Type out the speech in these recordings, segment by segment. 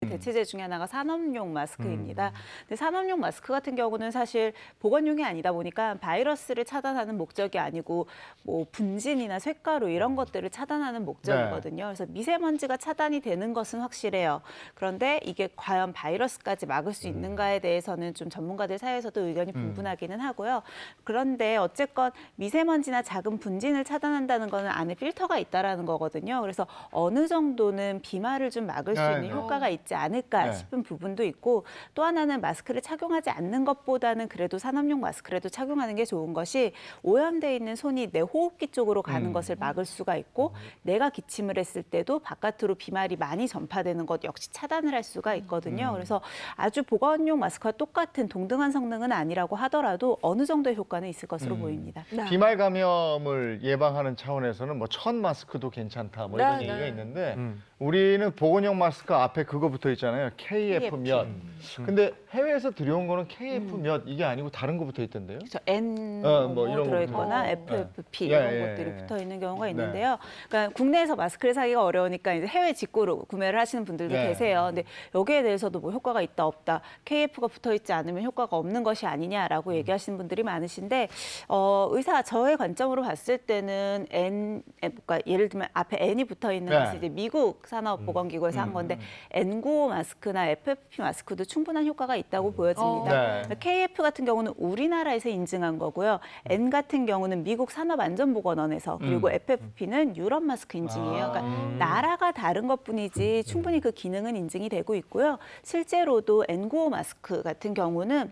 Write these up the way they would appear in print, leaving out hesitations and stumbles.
대체제 중에 하나가 산업용 마스크입니다. 근데 산업용 마스크 같은 경우는 사실 보건용이 아니다 보니까 바이러스를 차단하는 목적이 아니고 뭐 분진이나 쇳가루 이런 것들을 차단하는 목적이거든요. 그래서 미세먼지가 차단이 되는 것은 확실해요. 그런데 이게 과연 바이러스까지 막을 수 있는가에 대해서는 좀 전문가들 사이에서도 의견이 분분하기는 하고요. 그런데 어쨌건 미세먼지나 작은 분진을 차단한다는 거는 안에 필터가 있다라는 거거든요. 그래서 어느 정도는 비말을 좀 막을 수 있는 효과가 있지 않을까 싶은 부분도 있고, 또 하나는 마스크를 착용하지 않는 것보다는 그래도 산업용 마스크라도 착용하는 게 좋은 것이 오염돼 있는 손이 내 호흡기 쪽으로 가는 것을 막을 수가 있고, 내가 기침을 했을 때도 바깥으로 비말이 많이 전파되는 것 역시 차단을 할 수가 있거든요. 그래서 아주 보건용 마스크와 똑같은 동등한 성능은 아니라고 하더라도 어느 정도의 효과는 있을 것으로 보입니다. 비말 감염을 예방하는 차원에서는 뭐 천 마스크도 괜찮다 뭐 이런 얘기가 있는데 우리는 보건용 마스크 앞에 그거 붙어 있잖아요. KF 몇. 근데 해외에서 들여온 거는 KF 몇 이게 아니고 다른 거 붙어 있던데요? 그렇죠. N 뭐 이런 들어있거나 FFP 이런 것들이 붙어 있는 경우가 있는데요. 그러니까 국내에서 마스크를 사기가 어려우니까 이제 해외 직구로 구매를 하시는 분들도 계세요. 근데 여기에 대해서도 뭐 효과가 있다 없다, KF가 붙어 있지 않으면 효과가 없는 것이 아니냐라고 얘기하시는 분들이 많으신데, 의사 저의 관점으로 봤을 때는 그러니까 예를 들면 앞에 N이 붙어 있는 것이 이제 미국 산업보건기구에서 한 건데 N95 마스크나 FFP 마스크도 충분한 효과가 있다고 보여집니다. KF 같은 경우는 우리나라에서 인증한 거고요. N 같은 경우는 미국 산업안전보건원에서, 그리고 FFP는 유럽 마스크 인증이에요. 그러니까 나라가 다른 것뿐이지 충분히 그 기능은 인증이 되고 있고요. 실제로도 N95 마스크 같은 경우는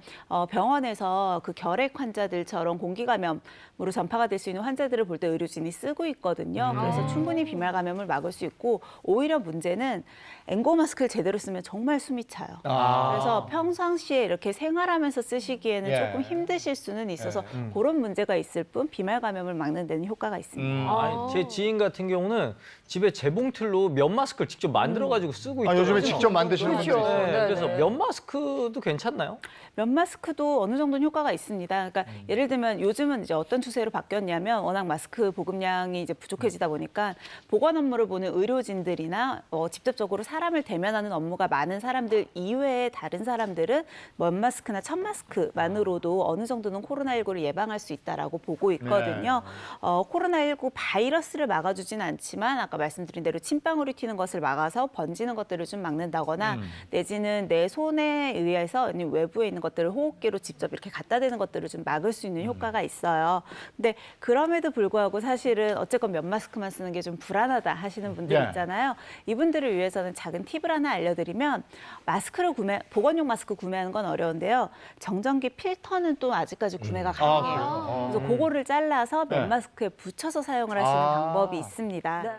병원에서 그 결핵 환자들처럼 공기감염으로 전파가 될 수 있는 환자들을 볼 때 의료진이 쓰고 있거든요. 그래서 충분히 비말 감염을 막을 수 있고, 오히려 문제는 N95 마스크를 제대로 쓰면 정말 숨이 차요. 그래서 평상시에 이렇게 생활하면서 쓰시기에는 조금 힘드실 수는 있어서 그런 문제가 있을 뿐 비말 감염을 막는 데는 효과가 있습니다. 아니, 제 지인 같은 경우는 집에 재봉틀로 면 마스크를 직접 만들어가지고 쓰고 있더라고요. 요즘에 직접 만드시는 분들이 있어요. 그래서 면 마스크도 괜찮나요? 면 마스크도 어느 정도는 효과가 있습니다. 그러니까 예를 들면 요즘은 이제 어떤 추세로 바뀌었냐면, 워낙 마스크 보급량이 이제 부족해지다 보니까 보건 업무를 보는 의료진들이나 직접적으로 사람을 대면하는 업무가 많은 사람들 이외에 다른 사람들은 면 마스크나 천 마스크만으로도 어느 정도는 코로나19를 예방할 수 있다라고 보고 있거든요. 코로나19 바이러스를 막아주진 않지만 아까 말씀드린 대로 침방울이 튀는 것을 막아서 번지는 것들을 좀 막는다거나 내지는 내 손에 의해서 외부에 있는 것들을 호흡기로 직접 이렇게 갖다 대는 것들을 좀 막을 수 있는 효과가 있어요. 근데 그럼에도 불구하고 사실은 어쨌건 면 마스크만 쓰는 게 좀 불안하다 하시는 분들 있잖아요. 이분들을 위해서는 작은 팁을 하나 알려드리면, 보건용 마스크 구매하는 건 어려운데요. 정전기 필터는 또 아직까지 구매가 가능해요. 그래서 그거를 잘라서 면 마스크에 붙여서 사용을 하시는 방법이 있습니다.